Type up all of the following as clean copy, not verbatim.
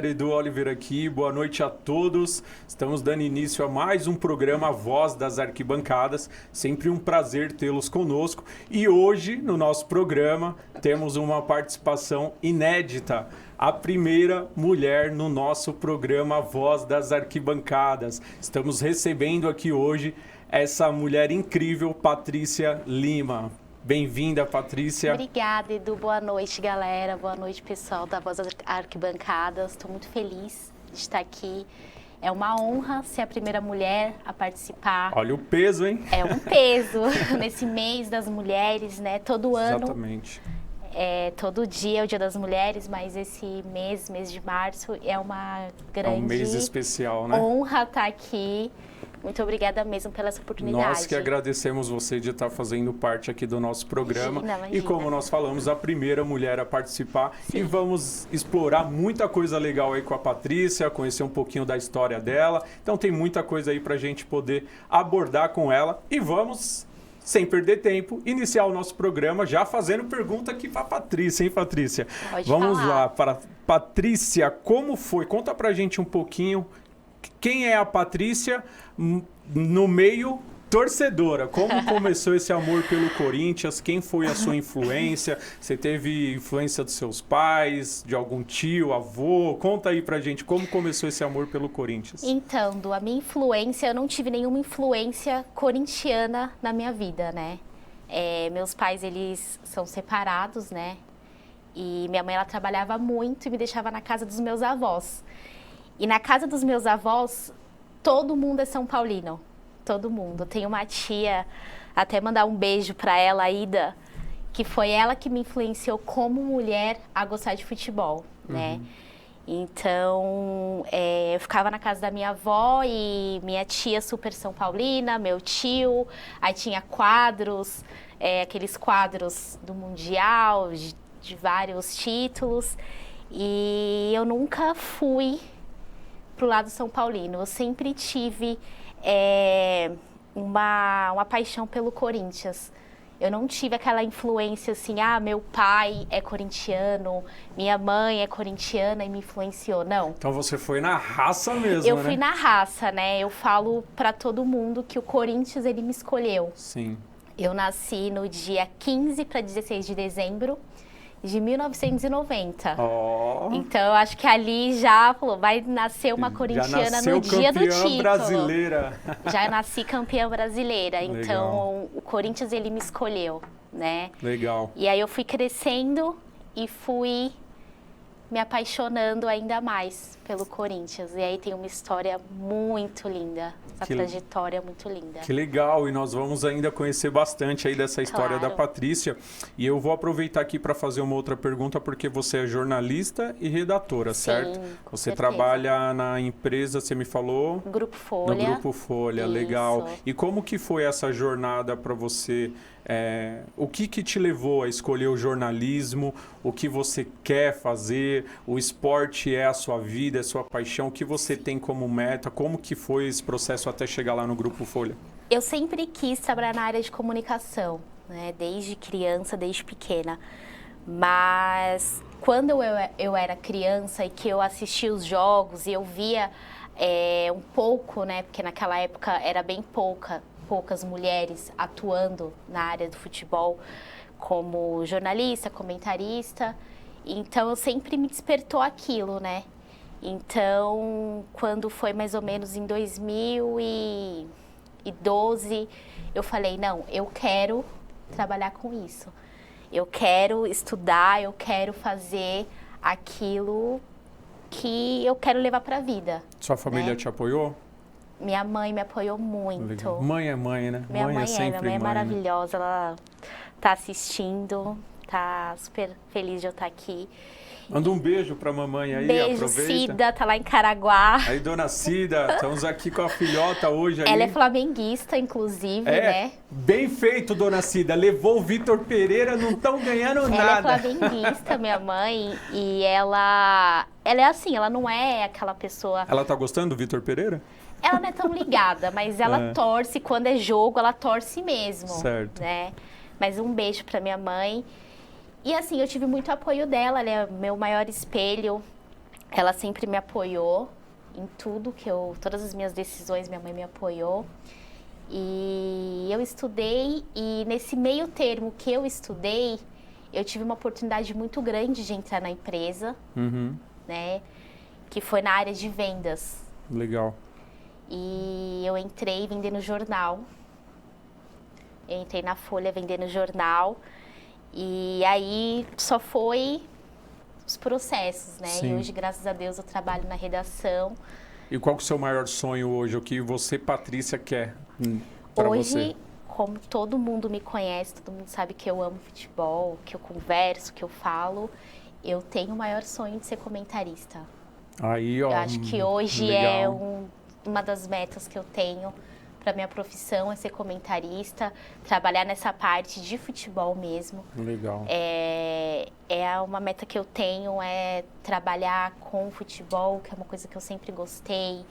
galera, Edu Oliveira aqui, boa noite a todos. Estamos dando início a mais um programa Voz das Arquibancadas, sempre um prazer tê-los conosco. E hoje, no nosso programa, temos uma participação inédita, a primeira mulher no nosso programa Voz das Arquibancadas. Estamos recebendo aqui hoje essa mulher incrível, Patrícia Lima. Bem-vinda, Patrícia. Obrigada, Edu. Boa noite, galera. Boa noite, pessoal da Voz das Arquibancadas. Estou muito feliz de estar aqui. É uma honra ser a primeira mulher a participar. Olha o peso, hein? É um peso nesse mês das mulheres, né? Todo ano. Exatamente. Todo dia é o Dia das Mulheres, mas esse mês de março, é uma grande É um mês especial, né? honra estar aqui. Muito obrigada mesmo pela essa oportunidade. Nós que agradecemos você de estar fazendo parte aqui do nosso programa. Imagina. E como nós falamos, a primeira mulher a participar. Sim. E vamos explorar muita coisa legal aí com a Patrícia, conhecer um pouquinho da história dela. Então tem muita coisa aí para a gente poder abordar com ela. E vamos, sem perder tempo, iniciar o nosso programa já fazendo pergunta aqui para a Patrícia, hein, Patrícia? Pode vamos falar. lá, para Patrícia, como foi? Conta para a gente um pouquinho. Quem é a Patrícia no meio torcedora? Como começou esse amor pelo Corinthians? Quem foi a sua influência? Você teve influência dos seus pais, de algum tio, avô? Conta aí pra gente como começou esse amor pelo Corinthians. Então, a minha influência, eu não tive nenhuma influência corintiana na minha vida, né? Meus pais, eles são separados, né? E minha mãe, ela trabalhava muito e me deixava na casa dos meus avós. E na casa dos meus avós, todo mundo é São Paulino. Todo mundo. Tenho uma tia, até mandar um beijo para ela, Ida, que foi ela que me influenciou como mulher a gostar de futebol, né? Então, eu ficava na casa da minha avó e minha tia super São Paulina, meu tio, aí tinha quadros, aqueles quadros do Mundial, de vários títulos, e eu nunca fui pro lado São Paulino. Eu sempre tive uma paixão pelo Corinthians. Eu não tive aquela influência assim, meu pai é corintiano, minha mãe é corintiana e me influenciou. Não. Então você foi na raça mesmo, Eu né? fui na raça, né? Eu falo para todo mundo que o Corinthians, ele me escolheu. Sim. Eu nasci no dia 15 para 16 de dezembro de 1990. Oh. Então, eu acho que ali já falou, vai nascer uma corintiana no dia do título. Brasileira. Já nasci campeã brasileira. Legal. Então, o Corinthians, ele me escolheu, né? Legal. E aí eu fui crescendo e fui me apaixonando ainda mais pelo Corinthians. E aí tem uma história muito linda, essa trajetória muito linda. Que legal, e nós vamos ainda conhecer bastante aí dessa história da Patrícia. E eu vou aproveitar aqui para fazer uma outra pergunta, porque você é jornalista e redatora, certo? Com você certeza. Trabalha na empresa, você me falou? Grupo Folha. No Grupo Folha, Isso. Legal. E como que foi essa jornada para você? O que te levou a escolher o jornalismo? O que você quer fazer? O esporte é a sua vida, é a sua paixão? O que você tem como meta? Como que foi esse processo até chegar lá no Grupo Folha? Eu sempre quis trabalhar na área de comunicação, né? Desde criança, desde pequena. Mas quando eu era criança e que eu assistia os jogos e eu via um pouco, né? Porque naquela época era bem poucas mulheres atuando na área do futebol como jornalista, comentarista. Então, eu sempre me despertou aquilo, né? Então, quando foi mais ou menos em 2012, eu falei, não, eu quero trabalhar com isso. Eu quero estudar, eu quero fazer aquilo que eu quero levar para a vida. Sua família te apoiou? Minha mãe me apoiou muito. Legal. Mãe é mãe, né? Minha mãe sempre minha mãe é né? maravilhosa, ela tá assistindo, tá super feliz de eu estar aqui. Manda um beijo pra mamãe aí, Beijo, aproveita. Cida, tá lá em Caraguá. Aí, dona Cida, estamos aqui com a filhota hoje aí. Ela é flamenguista, inclusive, né? Bem feito, dona Cida. Levou o Vitor Pereira, não estão ganhando nada. Ela é flamenguista, minha mãe, e ela é assim, ela não é aquela pessoa... Ela tá gostando do Vitor Pereira? Ela não é tão ligada, mas ela torce, quando é jogo, ela torce mesmo. Certo. Né? Mas um beijo pra minha mãe. E assim, eu tive muito apoio dela, ela é meu maior espelho. ela sempre me apoiou em tudo todas as minhas decisões, minha mãe me apoiou. E eu estudei, e nesse meio termo que eu estudei, eu tive uma oportunidade muito grande de entrar na empresa, né? Que foi na área de vendas. Legal. E eu entrei vendendo jornal. Eu entrei na Folha vendendo jornal. E aí só foi os processos, né? Sim. E hoje, graças a Deus, eu trabalho na redação. E qual que é o seu maior sonho hoje? O que você, Patrícia, quer para você? Hoje, como todo mundo me conhece, todo mundo sabe que eu amo futebol, que eu converso, que eu falo, eu tenho o maior sonho de ser comentarista. Aí, ó, eu acho que hoje legal. Uma das metas que eu tenho para minha profissão é ser comentarista, trabalhar nessa parte de futebol mesmo. Legal. É uma meta que eu tenho, é trabalhar com futebol, que é uma coisa que eu sempre gostei.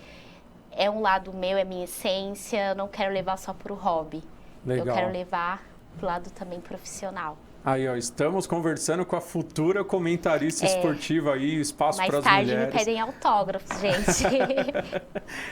É um lado meu, é minha essência, eu não quero levar só para o hobby. Legal. Eu quero levar para o lado também profissional. Aí, ó, estamos conversando com a futura comentarista esportiva aí, espaço para as mulheres. Mais tarde me pedem autógrafos, gente.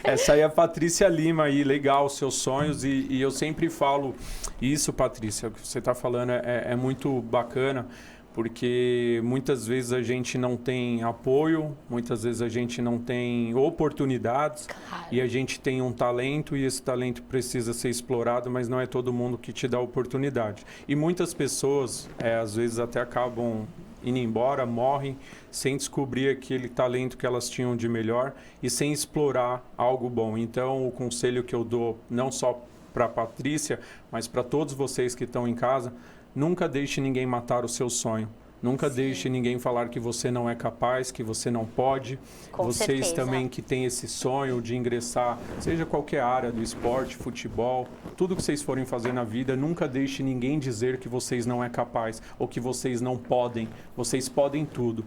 Essa aí é a Patrícia Lima aí, legal, seus sonhos. E eu sempre falo isso, Patrícia, o que você está falando é muito bacana, porque muitas vezes a gente não tem apoio, muitas vezes a gente não tem oportunidades, Claro. E a gente tem um talento e esse talento precisa ser explorado, mas não é todo mundo que te dá oportunidade. E muitas pessoas, às vezes, até acabam indo embora, morrem, sem descobrir aquele talento que elas tinham de melhor e sem explorar algo bom. Então, o conselho que eu dou, não só para a Patrícia, mas para todos vocês que estão em casa, nunca deixe ninguém matar o seu sonho. Nunca deixe ninguém falar que você não é capaz, que você não pode. Com Vocês certeza. também que têm esse sonho de ingressar, seja qualquer área do esporte, futebol, tudo que vocês forem fazer na vida, nunca deixe ninguém dizer que vocês não é capaz ou que vocês não podem. Vocês podem tudo.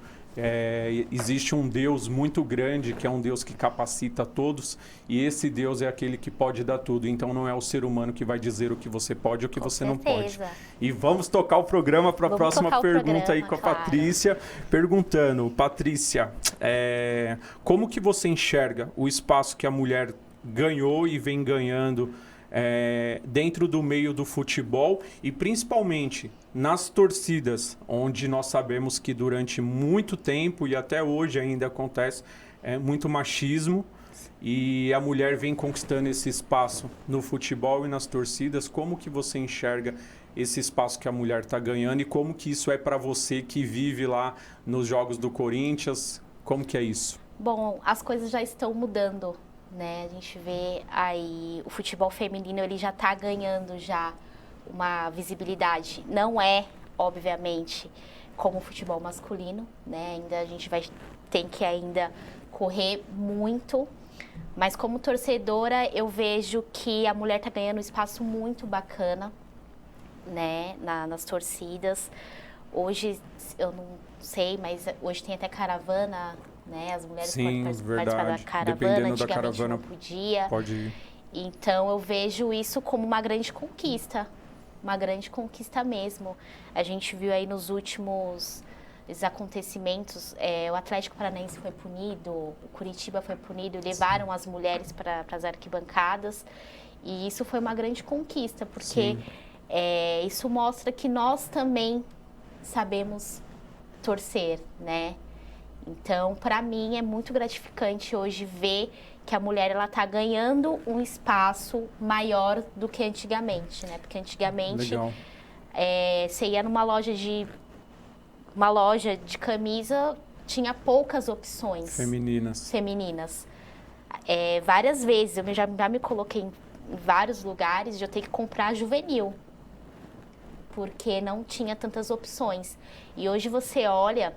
Existe um Deus muito grande, que é um Deus que capacita todos, e esse Deus é aquele que pode dar tudo. Então não é o ser humano que vai dizer o que você pode ou o que você não pode. E vamos tocar o programa para a próxima pergunta aí com a Patrícia, perguntando, Patrícia, como que você enxerga o espaço que a mulher ganhou e vem ganhando dentro do meio do futebol e principalmente nas torcidas, onde nós sabemos que durante muito tempo e até hoje ainda acontece muito machismo e a mulher vem conquistando esse espaço no futebol e nas torcidas. Como que você enxerga esse espaço que a mulher está ganhando e como que isso é para você que vive lá nos jogos do Corinthians? Como que é isso? Bom, as coisas já estão mudando, né? A gente vê aí o futebol feminino, ele já está ganhando já uma visibilidade. Não é, obviamente, como o futebol masculino, né? Ainda a gente tem que ainda correr muito, mas como torcedora eu vejo que a mulher está ganhando um espaço muito bacana, né? Nas torcidas. Hoje, eu não sei, mas hoje tem até caravana, né? As mulheres podem participar da caravana, antigamente não podia. Pode ir. Então eu vejo isso como uma grande conquista mesmo. A gente viu aí nos últimos acontecimentos, o Atlético Paranaense foi punido, o Curitiba foi punido, levaram as mulheres para as arquibancadas, e isso foi uma grande conquista, porque isso mostra que nós também sabemos torcer, né? Então, para mim, é muito gratificante hoje ver que a mulher ela tá ganhando um espaço maior do que antigamente, né? Porque antigamente você ia numa loja de camisa, tinha poucas opções femininas. Várias vezes eu já me coloquei em vários lugares de eu ter que comprar juvenil, porque não tinha tantas opções. E hoje você olha,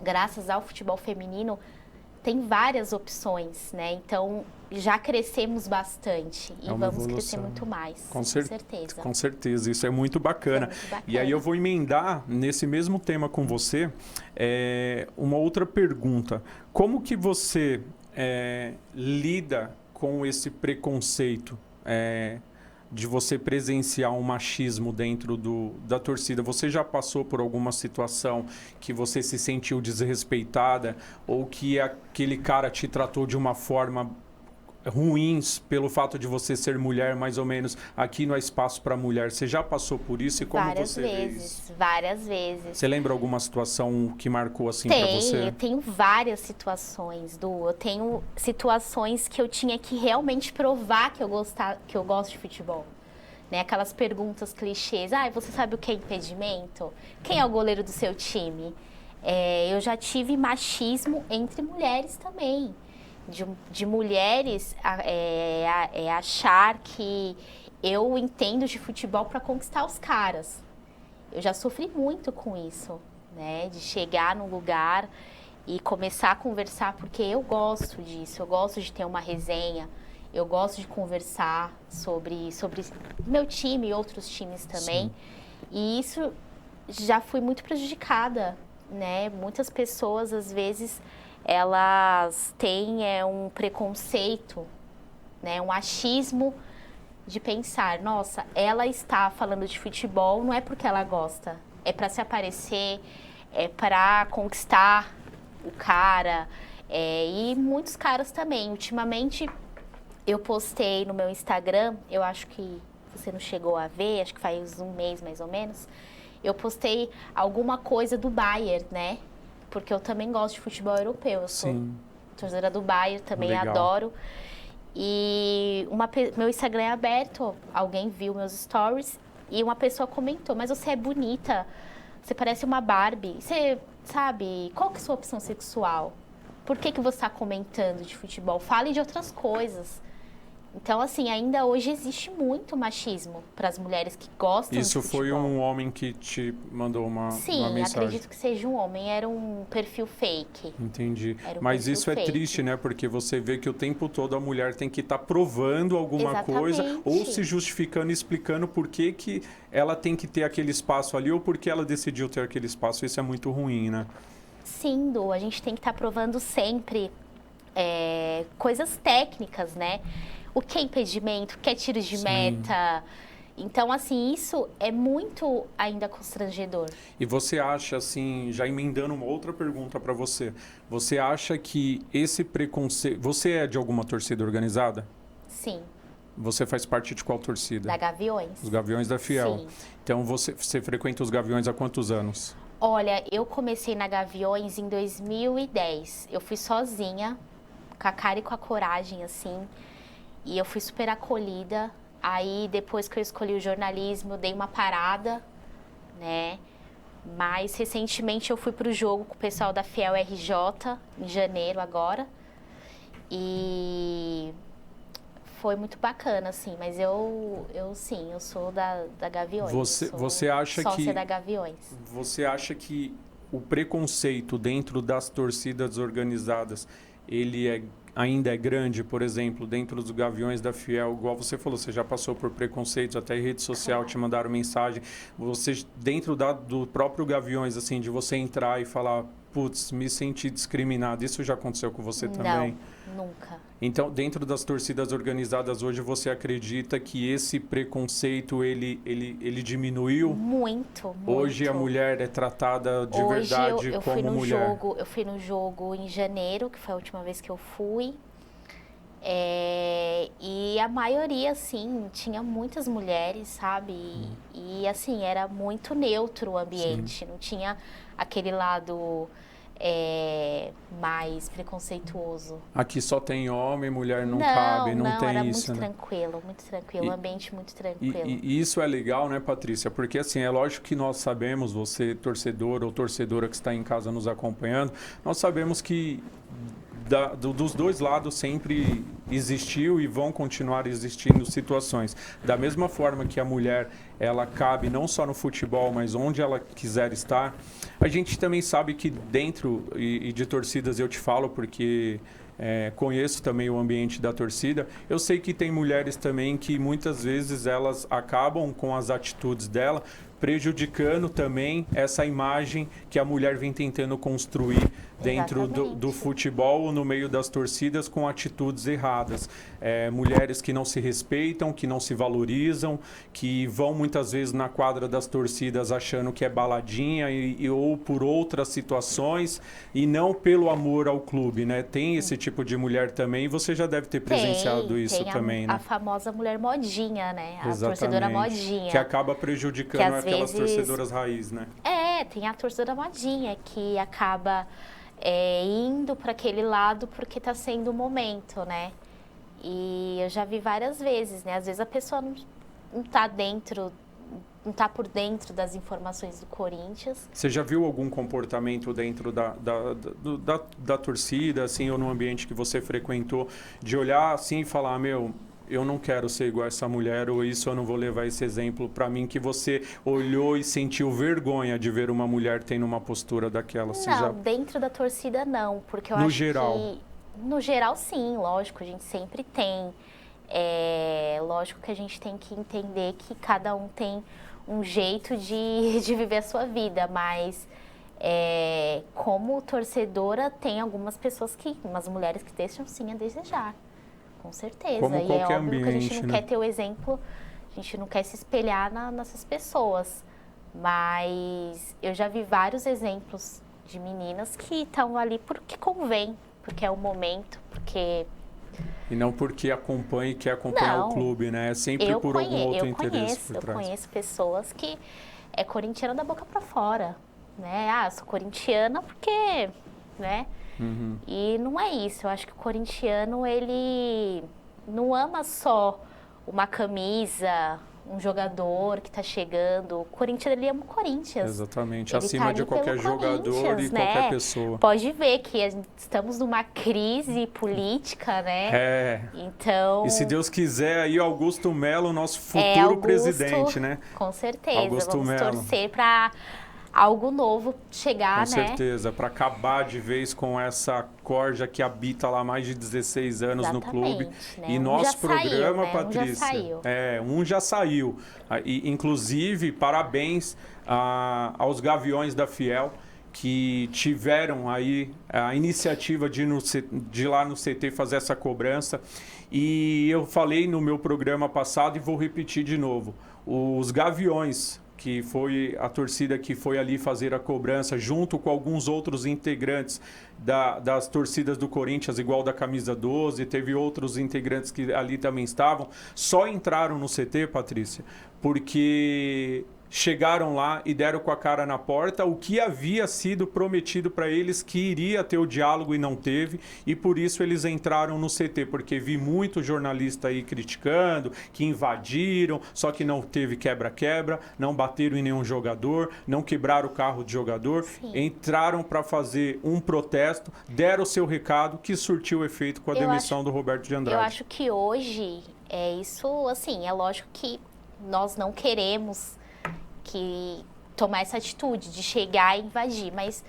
graças ao futebol feminino, tem várias opções, né? Então, já crescemos bastante e vamos crescer muito mais, com certeza. Com certeza, isso é muito bacana. E aí eu vou emendar nesse mesmo tema com você uma outra pergunta. Como que você lida com esse preconceito? de você presenciar um machismo dentro da torcida? Você já passou por alguma situação que você se sentiu desrespeitada ou que aquele cara te tratou de uma forma ruins pelo fato de você ser mulher, mais ou menos, aqui não há espaço para mulher? Você já passou por isso e como você vê isso? Várias vezes. Você lembra alguma situação que marcou assim para você? Eu tenho várias situações, Du. Eu tenho situações que eu tinha que realmente provar que eu gosto de futebol. Né? Aquelas perguntas clichês. Você sabe o que é impedimento? Quem é o goleiro do seu time? Eu já tive machismo entre mulheres também. De mulheres achar que eu entendo de futebol para conquistar os caras. Eu já sofri muito com isso, né? De chegar num lugar e começar a conversar, porque eu gosto disso, eu gosto de ter uma resenha, eu gosto de conversar sobre meu time e outros times também. Sim. E isso já fui muito prejudicada, né? Muitas pessoas, às vezes, elas têm um preconceito, né, um achismo de pensar, nossa, ela está falando de futebol, não é porque ela gosta, é para se aparecer, é para conquistar o cara, e muitos caras também. Ultimamente, eu postei no meu Instagram, eu acho que você não chegou a ver, acho que faz um mês mais ou menos, eu postei alguma coisa do Bayern, né? Porque eu também gosto de futebol europeu. Eu sou torcedora do Bayern, também adoro. E meu Instagram é aberto, alguém viu meus stories e uma pessoa comentou, mas você é bonita, você parece uma Barbie. Você sabe, qual que é a sua opção sexual? Por que você está comentando de futebol? Fale de outras coisas. Então, assim, ainda hoje existe muito machismo para as mulheres que gostam de futebol. Isso foi um homem que te mandou uma mensagem? Sim, acredito que seja um homem. Era um perfil fake. Entendi. Mas isso é triste, né? Porque você vê que o tempo todo a mulher tem que estar provando alguma coisa ou se justificando, explicando por que ela tem que ter aquele espaço ali ou por que ela decidiu ter aquele espaço. Isso é muito ruim, né? Sim, Du. A gente tem que estar provando sempre coisas técnicas, né? O que é impedimento, o que é tiros de meta. Então, assim, isso é muito ainda constrangedor. E você acha, assim, já emendando uma outra pergunta para você, você acha que esse preconceito... Você é de alguma torcida organizada? Sim. Você faz parte de qual torcida? Da Gaviões. Os Gaviões da Fiel. Sim. Então, você frequenta os Gaviões há quantos anos? Olha, eu comecei na Gaviões em 2010. Eu fui sozinha, com a cara e com a coragem, assim... E eu fui super acolhida. Aí, depois que eu escolhi o jornalismo, eu dei uma parada, né? Mas, recentemente, eu fui pro jogo com o pessoal da Fiel RJ, em janeiro agora. E foi muito bacana, assim. Mas eu sou da Gaviões. Você acha sócia da Gaviões. Você acha que o preconceito dentro das torcidas organizadas, ele ainda é grande, por exemplo, dentro dos Gaviões da Fiel, igual você falou, você já passou por preconceitos, até em rede social te mandaram mensagem, você dentro do próprio Gaviões, assim, de você entrar e falar, putz, me senti discriminado, isso já aconteceu com você também? Não, nunca. Então, dentro das torcidas organizadas hoje, você acredita que esse preconceito, ele diminuiu? Muito. Hoje a mulher é tratada de verdade como mulher? Eu fui no jogo em janeiro, que foi a última vez que eu fui. E a maioria, assim, tinha muitas mulheres, sabe? E assim, era muito neutro o ambiente. Sim. Não tinha aquele lado... mais preconceituoso. Aqui só tem homem, mulher não cabe, não tem era isso, muito né? muito tranquilo, um ambiente muito tranquilo. E isso é legal, né, Patrícia? Porque assim, é lógico que nós sabemos, você torcedor ou torcedora que está em casa nos acompanhando, nós sabemos que dos dois lados sempre existiu e vão continuar existindo situações. Da mesma forma que a mulher, ela cabe não só no futebol, mas onde ela quiser estar, a gente também sabe que dentro e de torcidas, eu te falo porque conheço também o ambiente da torcida, eu sei que tem mulheres também que muitas vezes elas acabam com as atitudes dela prejudicando também essa imagem que a mulher vem tentando construir dentro do futebol, no meio das torcidas, com atitudes erradas. Mulheres que não se respeitam, que não se valorizam, que vão muitas vezes na quadra das torcidas achando que é baladinha ou por outras situações e não pelo amor ao clube, né? Tem esse tipo de mulher também e você já deve ter presenciado isso também, né? A famosa mulher modinha, né? A Exatamente. Torcedora modinha. Que acaba prejudicando aquelas torcedoras raiz, né? Tem a torcedora modinha que acaba indo para aquele lado porque está sendo o momento, né? E eu já vi várias vezes, né? Às vezes a pessoa não tá dentro, não tá por dentro das informações do Corinthians. Você já viu algum comportamento dentro da torcida, assim, ou no ambiente que você frequentou, de olhar assim e falar, eu não quero ser igual a essa mulher, ou isso eu não vou levar esse exemplo para mim, que você olhou e sentiu vergonha de ver uma mulher tendo uma postura daquela? Não, dentro da torcida não, porque eu acho que... No geral, sim, lógico, a gente sempre tem. Lógico que a gente tem que entender que cada um tem um jeito de viver a sua vida, mas como torcedora, tem algumas pessoas umas mulheres que deixam sim a desejar. Com certeza. Como e qualquer é óbvio que a gente não né? quer ter o exemplo, a gente não quer se espelhar nessas pessoas. Mas eu já vi vários exemplos de meninas que estão ali porque convém, porque é o momento, porque... E não porque quer acompanhar o clube, né? É sempre por algum outro interesse por trás. Eu conheço pessoas que é corintiana da boca para fora, né? Sou corintiana porque, né? Uhum. E não é isso. Eu acho que o corintiano, ele não ama só uma camisa, um jogador que está chegando. O corintiano, ele ama o Corinthians. Exatamente. Ele acima de qualquer jogador e qualquer pessoa. Pode ver que estamos numa crise política, né? Então... E se Deus quiser, aí Augusto Melo, nosso futuro presidente, né? Com certeza. Augusto Vamos Melo. torcer para algo novo chegar, né? Com certeza, para acabar de vez com essa corja que habita lá há mais de 16 anos no clube. Né? E nosso programa, né? Patrícia, um já saiu. E, inclusive, parabéns aos Gaviões da Fiel, que tiveram aí a iniciativa de ir lá no CT fazer essa cobrança. E eu falei no meu programa passado e vou repetir de novo. Os Gaviões, que foi a torcida que foi ali fazer a cobrança, junto com alguns outros integrantes das torcidas do Corinthians, igual da camisa 12, teve outros integrantes que ali também estavam, só entraram no CT, Patrícia, porque chegaram lá e deram com a cara na porta o que havia sido prometido para eles, que iria ter o diálogo e não teve, e por isso eles entraram no CT, porque vi muito jornalista aí criticando, que invadiram, só que não teve quebra-quebra, não bateram em nenhum jogador, não quebraram o carro de jogador. Sim. Entraram para fazer um protesto, deram o seu recado, que surtiu efeito com a demissão do Roberto de Andrade. Eu acho que hoje, isso, assim, é lógico que nós não queremos tomar essa atitude de chegar e invadir, mas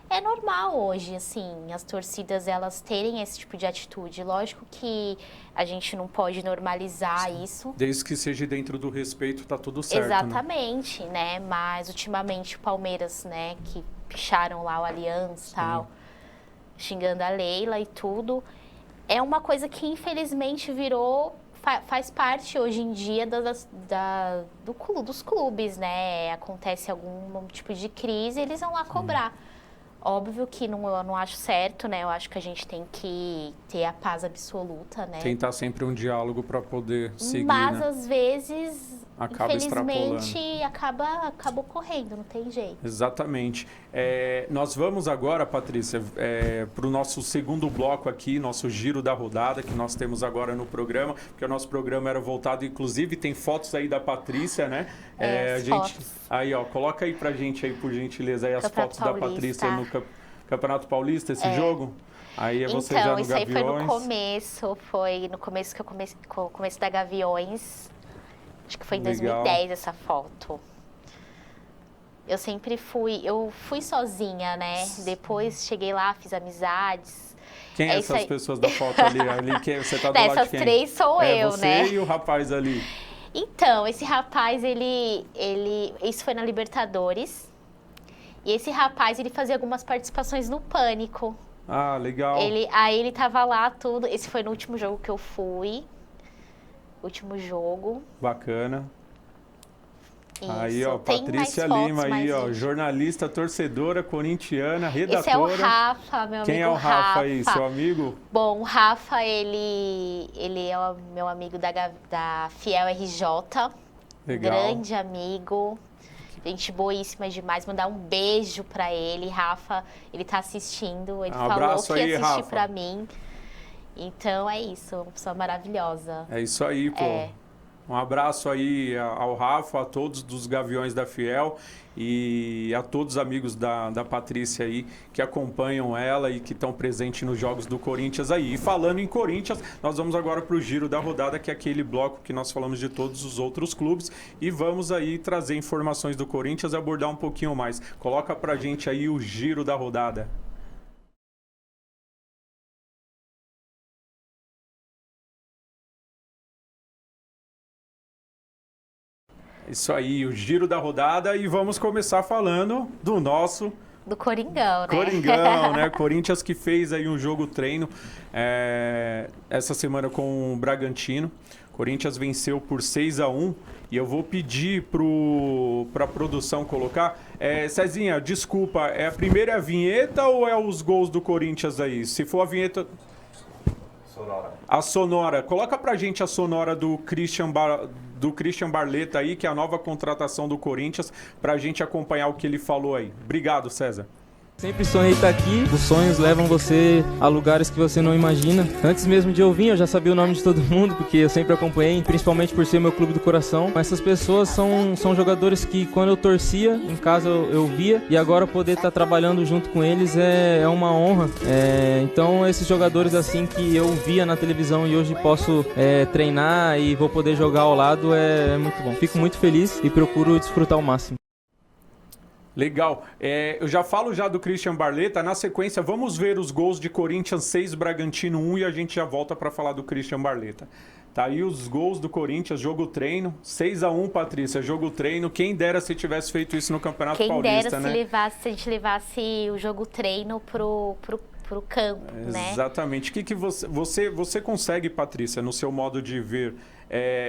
é normal hoje, assim, as torcidas, elas terem esse tipo de atitude. Lógico que a gente não pode normalizar isso. Desde que seja dentro do respeito, tá tudo certo. Exatamente, né? Mas ultimamente o Palmeiras, né, que picharam lá o Allianz e tal, xingando a Leila e tudo, é uma coisa que infelizmente faz parte hoje em dia dos clubes, né? Acontece algum tipo de crise, eles vão lá cobrar. Óbvio que eu não acho certo, né? Eu acho que a gente tem que ter a paz absoluta, né? Tentar sempre um diálogo para poder seguir, Mas, né? às vezes, infelizmente, extrapolando. acaba ocorrendo, não tem jeito. Exatamente. Nós vamos agora, Patrícia, para o nosso segundo bloco aqui, nosso giro da rodada, que nós temos agora no programa, porque o nosso programa era voltado, inclusive, tem fotos aí da Patrícia, né? Fotos. Aí, ó, coloca aí pra gente aí, por gentileza, aí as fotos da Patrícia no Campeonato Paulista, esse jogo. Aí você já no isso Gaviões. Aí foi no começo que eu comecei da Gaviões. Acho que foi em 2010 essa foto. Eu sempre fui sozinha, né? Depois cheguei lá, fiz amizades. Quem é essas pessoas da foto ali? Que você tá do lado de quem? Essas três sou eu, você né? Você e o rapaz ali. Então, esse rapaz, isso foi na Libertadores. E esse rapaz, ele fazia algumas participações no Pânico. Ah, legal. Aí ele tava lá, tudo. Esse foi no último jogo que eu fui. Último jogo. Bacana. Isso. Aí, ó, Tem Patrícia mais Lima fotos, aí, mais ó, vídeo. jornalista, torcedora, corintiana, redatora. Esse é o Rafa, meu amigo. Quem é o Rafa aí, seu amigo? Bom, o Rafa, ele é o meu amigo da Fiel RJ. Legal. Grande amigo. Gente boíssima demais. Mandar um beijo pra ele. Rafa, ele tá assistindo. Ele falou que ia assistir pra mim. Então é isso, uma pessoa maravilhosa. É isso aí, pô. Um abraço aí ao Rafa, a todos dos Gaviões da Fiel e a todos os amigos da Patrícia aí que acompanham ela e que estão presentes nos jogos do Corinthians aí. E falando em Corinthians, nós vamos agora para o Giro da Rodada, que é aquele bloco que nós falamos de todos os outros clubes e vamos aí trazer informações do Corinthians e abordar um pouquinho mais. Coloca pra gente aí o Giro da Rodada. Isso aí, o Giro da Rodada e vamos começar falando do nosso... Do Coringão, né? Coringão, né? Corinthians que fez aí um jogo treino essa semana com o Bragantino. Corinthians venceu por 6-1 e eu vou pedir para a produção colocar. Cezinha, desculpa, a primeira vinheta ou é os gols do Corinthians aí? Se for a vinheta... Sonora. A sonora. Coloca pra gente a sonora do Christian Barleta aí, que é a nova contratação do Corinthians, pra gente acompanhar o que ele falou aí. Obrigado, César. Sempre sonhei estar aqui, os sonhos levam você a lugares que você não imagina. Antes mesmo de eu vir, eu já sabia o nome de todo mundo, porque eu sempre acompanhei, principalmente por ser meu clube do coração. Mas essas pessoas são jogadores que quando eu torcia, em casa eu via, e agora poder estar trabalhando junto com eles é uma honra. Então esses jogadores assim que eu via na televisão e hoje posso treinar e vou poder jogar ao lado é muito bom. Fico muito feliz e procuro desfrutar ao máximo. Legal. Eu já falo já do Christian Barleta. Na sequência, vamos ver os gols de Corinthians 6, Bragantino 1 e a gente já volta para falar do Christian Barleta. Tá aí os gols do Corinthians, jogo treino. 6-1, Patrícia, jogo treino. Quem dera se tivesse feito isso no Campeonato Paulista, né? Quem dera se a gente levasse o jogo treino pro campo, né? Exatamente. O que você consegue, Patrícia, no seu modo de ver,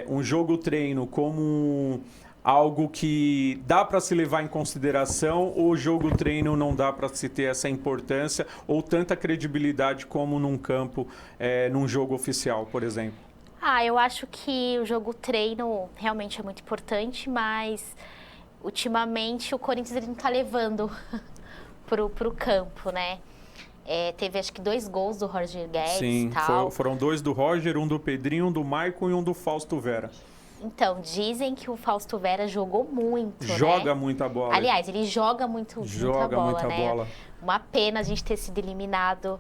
um jogo treino como algo que dá para se levar em consideração ou o jogo treino não dá para se ter essa importância ou tanta credibilidade como num campo, num jogo oficial, por exemplo? Eu acho que o jogo treino realmente é muito importante, mas ultimamente o Corinthians ele não tá levando pro campo, né? Teve acho que 2 gols do Roger Guedes. Sim, e tal. Foram 2 do Roger, um do Pedrinho, um do Maicon e um do Fausto Vera. Então, dizem que o Fausto Vera jogou muito, Joga né? muita bola. Aliás, ele joga muita bola. Bola. Uma pena a gente ter sido eliminado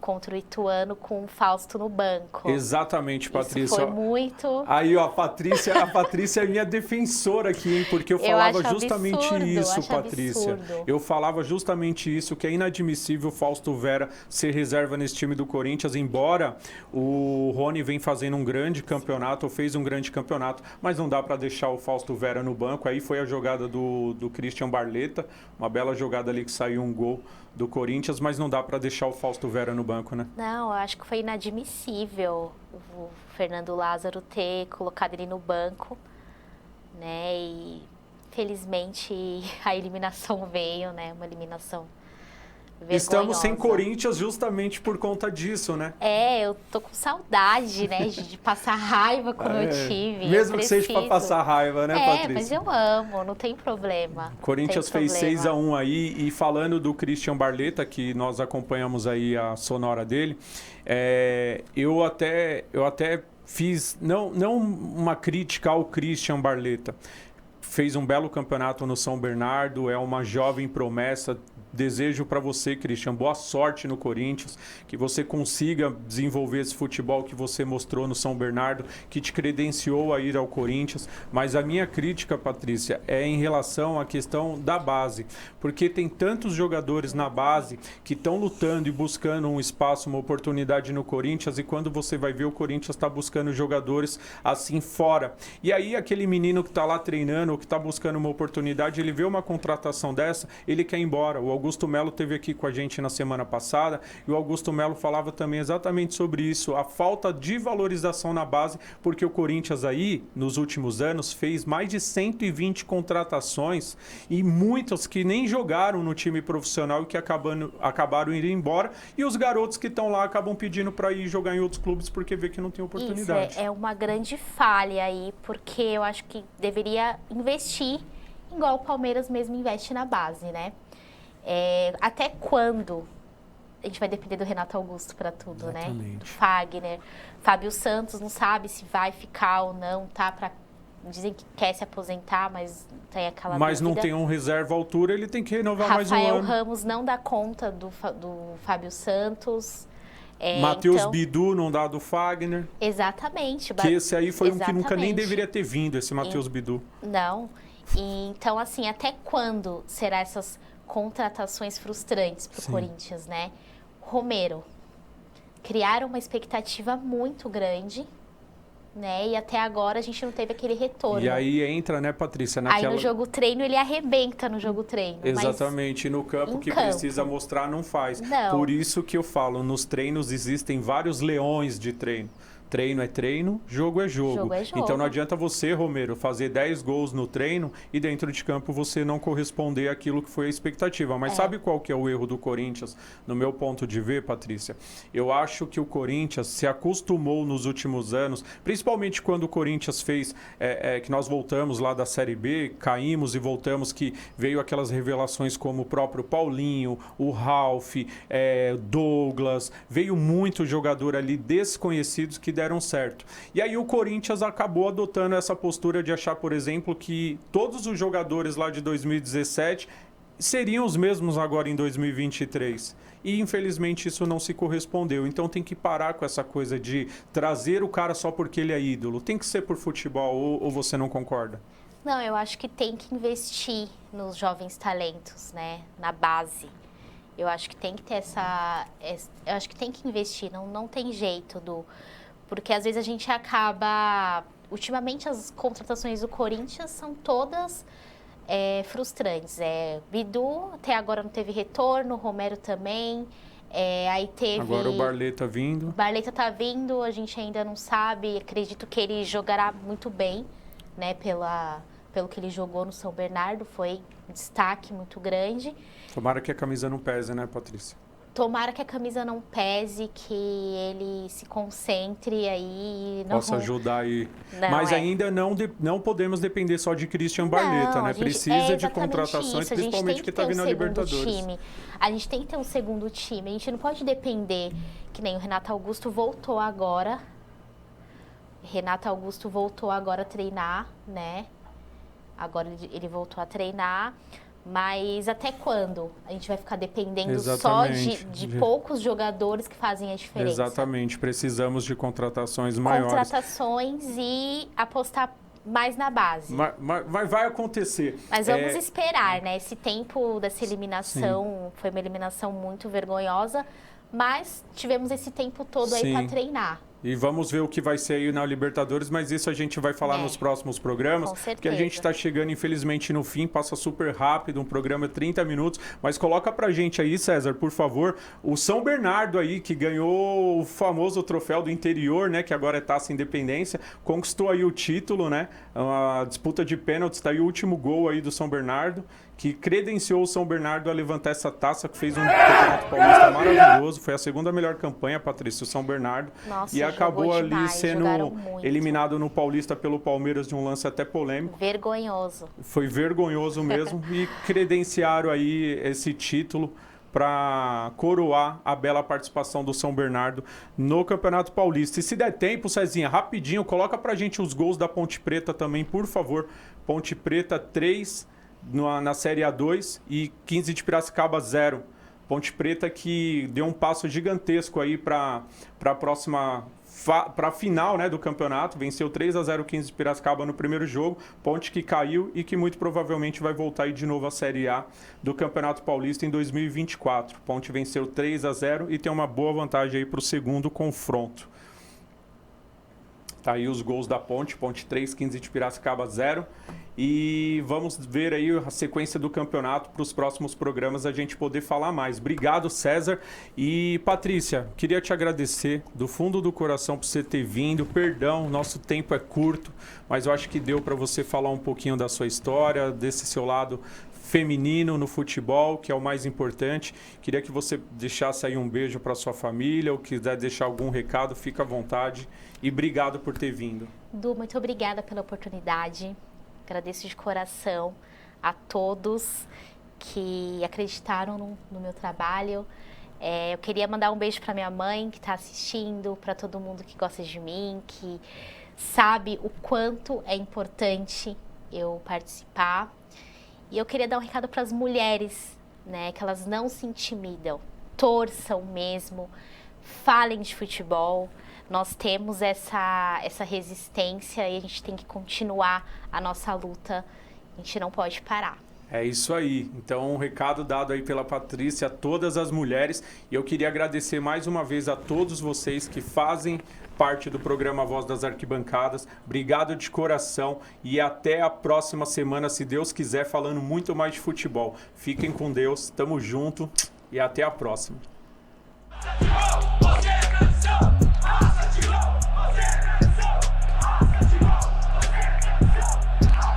contra o Ituano com o Fausto no banco. Exatamente, Patrícia. Isso foi muito... Aí, ó, a Patrícia é minha defensora aqui, hein? Porque eu falava justamente isso, Patrícia. Absurdo. Eu falava justamente isso, que é inadmissível o Fausto Vera ser reserva nesse time do Corinthians, embora o Rony vem fazendo um grande campeonato, ou fez um grande campeonato, mas não dá para deixar o Fausto Vera no banco. Aí foi a jogada do Christian Barleta, uma bela jogada ali que saiu um gol do Corinthians, mas não dá para deixar o Fausto Vera no banco, né? Não, eu acho que foi inadmissível o Fernando Lázaro ter colocado ele no banco, né? E felizmente a eliminação veio, né? Uma eliminação vergonhosa. Estamos sem Corinthians justamente por conta disso, né? Eu tô com saudade, né? De passar raiva como eu tive. Mesmo que seja para passar raiva, né, Patrícia? Mas eu amo, não tem problema. Corinthians fez 6-1 aí, e falando do Christian Barleta, que nós acompanhamos aí a sonora dele, eu até fiz, não uma crítica ao Christian Barleta, fez um belo campeonato no São Bernardo, é uma jovem promessa, desejo para você, Christian, boa sorte no Corinthians, que você consiga desenvolver esse futebol que você mostrou no São Bernardo, que te credenciou a ir ao Corinthians. Mas a minha crítica, Patrícia, é em relação à questão da base, porque tem tantos jogadores na base que estão lutando e buscando um espaço, uma oportunidade no Corinthians, e quando você vai ver, o Corinthians está buscando jogadores assim fora. E aí aquele menino que está lá treinando ou que está buscando uma oportunidade, ele vê uma contratação dessa, ele quer ir embora. O Augusto Melo esteve aqui com a gente na semana passada e o Augusto Melo falava também exatamente sobre isso, a falta de valorização na base, porque o Corinthians aí, nos últimos anos, fez mais de 120 contratações e muitas que nem jogaram no time profissional e que acabaram indo embora, e os garotos que estão lá acabam pedindo para ir jogar em outros clubes porque vê que não tem oportunidade. Isso é uma grande falha aí, porque eu acho que deveria investir igual o Palmeiras mesmo investe na base, né? Até quando a gente vai depender do Renato Augusto para tudo, exatamente, né? Do Fagner. Fábio Santos não sabe se vai ficar ou não, tá? Dizem que quer se aposentar, mas tem aquela Mas dúvida. não tem um reserva à altura, ele tem que renovar mais um Rafael ano. Ramos não dá conta do Fábio Santos. Matheus então... Bidu não dá do Fagner. Exatamente. Que esse aí foi um que nunca nem Exatamente. deveria ter vindo, esse Matheus Bidu. Não. Então, assim, até quando será essas contratações frustrantes pro Corinthians, né? Romero. Criaram uma expectativa muito grande, né? E até agora a gente não teve aquele retorno. E aí entra, né, Patrícia, naquela... Aí no jogo treino ele arrebenta no jogo treino. Exatamente, no campo que precisa mostrar não faz. Não. Por isso que eu falo, nos treinos existem vários leões de treino. Treino é treino, jogo é jogo. Jogo é jogo. Então não adianta você, Romero, fazer 10 gols no treino e dentro de campo você não corresponder àquilo que foi a expectativa. Mas sabe qual que é o erro do Corinthians, no meu ponto de ver, Patrícia? Eu acho que o Corinthians se acostumou nos últimos anos, principalmente quando o Corinthians fez, que nós voltamos lá da Série B, caímos e voltamos, que veio aquelas revelações como o próprio Paulinho, o Ralf, Douglas, veio muito jogador ali desconhecidos que deram certo. E aí o Corinthians acabou adotando essa postura de achar, por exemplo, que todos os jogadores lá de 2017 seriam os mesmos agora em 2023. E infelizmente isso não se correspondeu. Então tem que parar com essa coisa de trazer o cara só porque ele é ídolo. Tem que ser por futebol, ou você não concorda? Não, eu acho que tem que investir nos jovens talentos, né? Na base. Eu acho que tem que ter eu acho que tem que investir, não tem jeito porque às vezes a gente acaba... Ultimamente as contratações do Corinthians são todas frustrantes. Bidu até agora não teve retorno, Romero também. Aí teve... Agora o Barleta vindo. Barleta tá vindo, a gente ainda não sabe. Acredito que ele jogará muito bem, né? Pelo que ele jogou no São Bernardo, foi um destaque muito grande. Tomara que a camisa não pese, né, Patrícia? Tomara que a camisa não pese, que ele se concentre aí e não... Possa ajudar aí. Não, mas ainda não podemos depender só de Christian Barleta, né? Precisa de contratações, principalmente que está vindo a Libertadores. A gente tem que ter um segundo time. A gente não pode depender, que nem o Renato Augusto voltou agora. Renato Augusto voltou agora a treinar, né? Agora ele voltou a treinar. Mas até quando a gente vai ficar dependendo só de poucos jogadores que fazem a diferença? Exatamente, precisamos de contratações maiores. Contratações e apostar mais na base. Mas vai acontecer. Mas vamos esperar, né? Esse tempo dessa eliminação foi uma eliminação muito vergonhosa, mas tivemos esse tempo todo aí para treinar. E vamos ver o que vai ser aí na Libertadores, mas isso a gente vai falar nos próximos programas. Com certeza. Porque a gente está chegando, infelizmente, no fim, passa super rápido, um programa de 30 minutos. Mas coloca pra gente aí, César, por favor, o São Bernardo aí, que ganhou o famoso troféu do interior, né? Que agora é Taça Independência, conquistou aí o título, né? A disputa de pênaltis, tá aí o último gol aí do São Bernardo, que credenciou o São Bernardo a levantar essa taça, que fez um campeonato paulista maravilhoso. Foi a segunda melhor campanha, Patrícia, o São Bernardo. Nossa, e acabou ali demais, sendo eliminado no Paulista pelo Palmeiras de um lance até polêmico. Vergonhoso. Foi vergonhoso mesmo. E credenciaram aí esse título para coroar a bela participação do São Bernardo no Campeonato Paulista. E se der tempo, Cezinha, rapidinho, coloca pra gente os gols da Ponte Preta também, por favor. Ponte Preta 3, na Série A2 e 15 de Piracicaba 0. Ponte Preta que deu um passo gigantesco aí para a próxima... para a final, né, do campeonato, venceu 3-0 o 15 de Piracicaba no primeiro jogo, Ponte que caiu e que muito provavelmente vai voltar aí de novo à Série A do Campeonato Paulista em 2024. Ponte venceu 3-0 e tem uma boa vantagem aí para o segundo confronto. Tá aí os gols da Ponte 3, 15 de Piracicaba 0. E vamos ver aí a sequência do campeonato para os próximos programas a gente poder falar mais. Obrigado, César. E Patrícia, queria te agradecer do fundo do coração por você ter vindo. Perdão, nosso tempo é curto, mas eu acho que deu para você falar um pouquinho da sua história, desse seu lado feminino no futebol, que é o mais importante. Queria que você deixasse aí um beijo para sua família, ou quiser deixar algum recado, fica à vontade. E obrigado por ter vindo. Du, muito obrigada pela oportunidade. Agradeço de coração a todos que acreditaram no meu trabalho. Eu queria mandar um beijo para minha mãe que está assistindo, para todo mundo que gosta de mim, que sabe o quanto é importante eu participar. E eu queria dar um recado para as mulheres, né, que elas não se intimidam, torçam mesmo, falem de futebol. Nós temos essa resistência e a gente tem que continuar a nossa luta, a gente não pode parar. É isso aí. Então, um recado dado aí pela Patrícia a todas as mulheres. E eu queria agradecer mais uma vez a todos vocês que fazem parte do programa Voz das Arquibancadas. Obrigado de coração e até a próxima semana, se Deus quiser, falando muito mais de futebol. Fiquem com Deus, tamo junto e até a próxima.